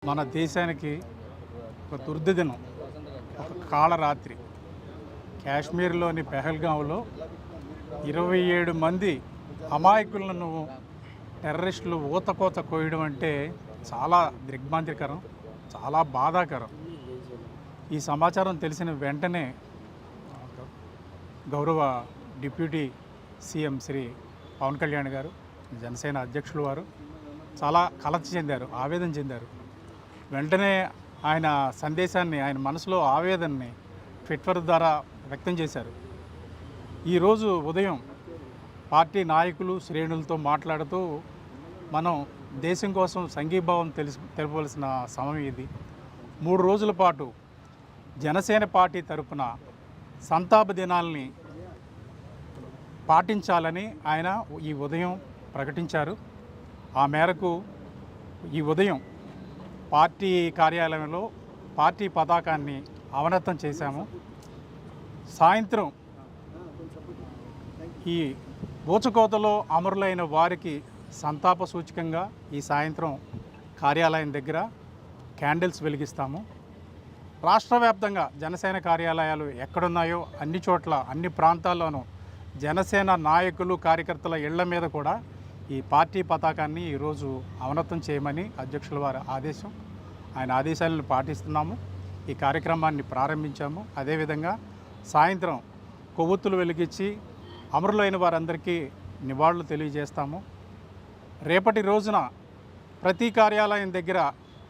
మన దేశానికి ఒక దుర్దినం, ఒక కాళరాత్రి. కాశ్మీర్లోని పెహల్గాంలో 27 మంది అమాయకులను టెర్రరిస్టులు ఊతకోత కోయడం అంటే చాలా దిగ్భ్రాంతికరం, చాలా బాధాకరం. ఈ సమాచారం తెలిసిన వెంటనే గౌరవ డిప్యూటీ సీఎం శ్రీ పవన్ కళ్యాణ్ గారు, జనసేన అధ్యక్షులు వారు చాలా కలత చెందారు, ఆవేదన చెందారు. వెంటనే ఆయన సందేశాన్ని, ఆయన మనసులో ఆవేదనని ట్విట్టర్ ద్వారా వ్యక్తం చేశారు. ఈరోజు ఉదయం పార్టీ శ్రేణులతో మాట్లాడుతూ మనం దేశం కోసం సంఘీభావం తెలపవలసిన సమయం ఇది. 3 రోజుల పాటు జనసేన పార్టీ తరపున సంతాప దినాల్ని పాటించాలని ఆయన ఈ ఉదయం ప్రకటించారు. ఆ మేరకు ఈ ఉదయం పార్టీ కార్యాలయంలో పార్టీ పతాకాన్ని అవనతం చేశాము. సాయంత్రం ఈ ఊచకోతలో అమరులైన వారికి సంతాప సూచకంగా ఈ సాయంత్రం కార్యాలయం దగ్గర క్యాండిల్స్ వెలిగిస్తాము. రాష్ట్ర వ్యాప్తంగా జనసేన కార్యాలయాలు ఎక్కడున్నాయో అన్ని చోట్ల, అన్ని ప్రాంతాల్లోనూ జనసేన నాయకులు, కార్యకర్తల ఇళ్ల మీద కూడా ఈ పార్టీ పతాకాన్ని ఈరోజు అవనతం చేయమని అధ్యక్షుల వారి ఆదేశం. ఆయన ఆదేశాలను పాటిస్తున్నాము. ఈ కార్యక్రమాన్ని ప్రారంభించాము. అదేవిధంగా సాయంత్రం కొవ్వొత్తులు వెలిగించి అమరులైన వారందరికీ నివాళులు తెలియజేస్తాము. రేపటి రోజున ప్రతి కార్యాలయం దగ్గర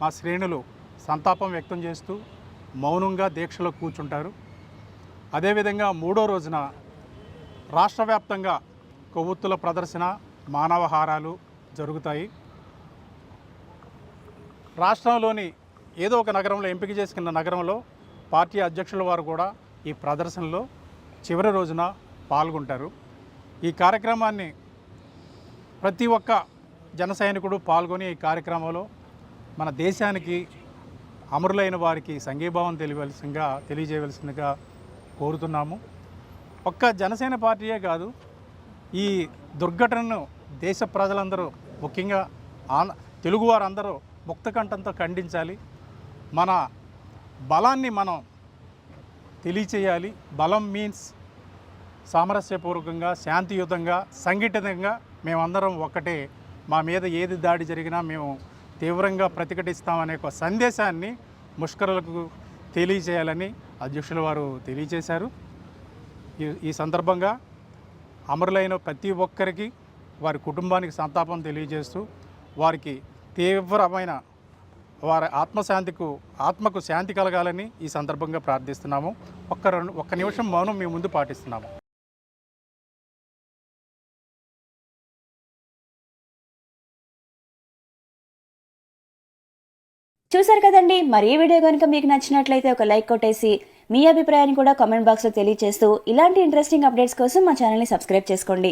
మా శ్రేణులు సంతాపం వ్యక్తం చేస్తూ మౌనంగా దీక్షలో కూర్చుంటారు. అదేవిధంగా 3వ రోజున రాష్ట్ర వ్యాప్తంగా కొవ్వొత్తుల ప్రదర్శన, మానవహారాలు జరుగుతాయి. రాష్ట్రంలోని ఏదో ఒక నగరంలో, ఎంపిక చేసుకున్న నగరంలో పార్టీ అధ్యక్షుల వారు కూడా ఈ ప్రదర్శనలో చివరి రోజున పాల్గొంటారు. ఈ కార్యక్రమాన్ని ప్రతి ఒక్క జన సైనికుడు పాల్గొని ఈ కార్యక్రమంలో మన దేశానికి, అమరులైన వారికి సంఘీభావం తెలియజేయవలసిందిగా కోరుతున్నాము. ఒక్క జనసేన పార్టీయే కాదు, ఈ దుర్ఘటనను దేశ ప్రజలందరూ, ముఖ్యంగా తెలుగువారందరూ ముక్తకంఠంతో ఖండించాలి. మన బలాన్ని మనం తెలియచేయాలి. బలం మీన్స్ సామరస్యపూర్వకంగా, శాంతియుతంగా, సంఘటితంగా మేమందరం ఒక్కటే. మా మీద ఏది దాడి జరిగినా మేము తీవ్రంగా ప్రతిఘటిస్తామనే ఒక సందేశాన్ని ముష్కరులకు తెలియచేయాలని అధ్యక్షుల వారు తెలియచేశారు. ఈ సందర్భంగా అమరులైన ప్రతి ఒక్కరికి, వారి కుటుంబానికి సంతాపం తెలియజేస్తూ వారికి తీవ్రమైన వారి ఆత్మకు శాంతి కలగాలని ఈ సందర్భంగా ప్రార్థిస్తున్నాము. ఒక్క నిమిషం మౌనం మీ ముందు పాటిస్తున్నాము. చూసారు కదండి. మరి ఈ వీడియో కనుక మీకు నచ్చినట్లయితే ఒక లైక్ కొట్టేసి మీ అభిప్రాయాన్ని కూడా కామెంట్ బాక్స్లో తెలియజేస్తూ ఇలాంటి ఇంట్రెస్టింగ్ అప్డేట్స్ కోసం మా ఛానల్ని సబ్స్క్రైబ్ చేసుకోండి.